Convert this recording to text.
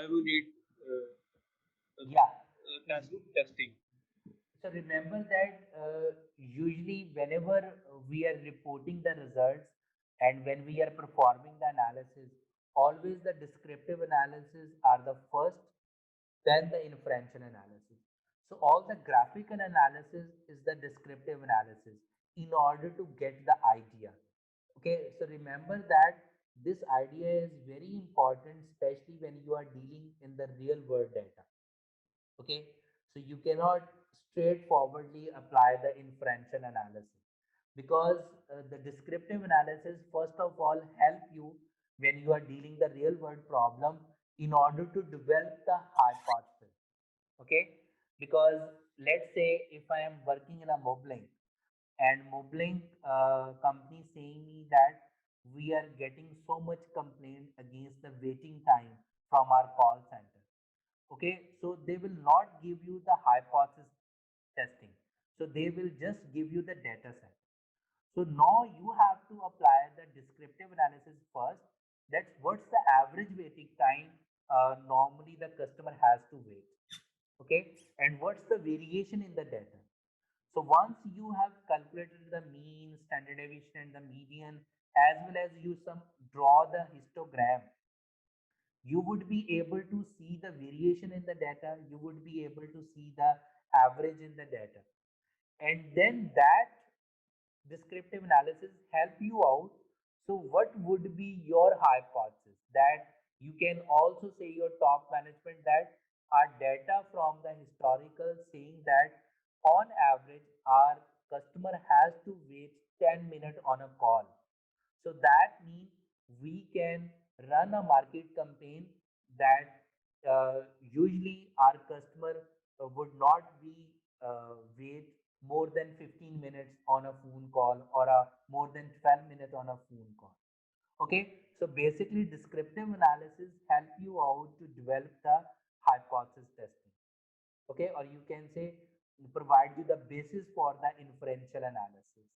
why we need Yeah. testing. So remember that usually whenever we are reporting the results and when we are performing the analysis, always the descriptive analysis are the first, then the inferential analysis. So all the graphical analysis is the descriptive analysis in order to get the idea. Okay, so remember that this idea is very important, especially when you are dealing in the real world data. Okay, so you cannot straightforwardly apply the inferential analysis because the descriptive analysis first of all help you when you are dealing the real world problem in order to develop the hypothesis. Okay, because let's say if I am working in a modeling and modeling company saying me that we are getting so much complaint against the waiting time from our call center. Okay, so they will not give you the hypothesis testing, so they will just give you the data set. So now you have to apply the descriptive analysis first. That's what's the average waiting time normally the customer has to wait. Okay, and what's the variation in the data. So once you have calculated the mean, standard deviation, and the median, as well as you some draw the histogram, you would be able to see the variation in the data, you would be able to see the average in the data, and then that descriptive analysis help you out. So what would be your hypothesis that you can also say your top management that our data from the historical saying that on average our customer has to wait 10 minutes on a call. So that means we can run a market campaign that usually our customer would not be wait more than 15 minutes on a phone call or more than 12 minutes on a phone call. Okay, so basically descriptive analysis help you out to develop the hypothesis testing. Okay, or you can say provide you the basis for the inferential analysis.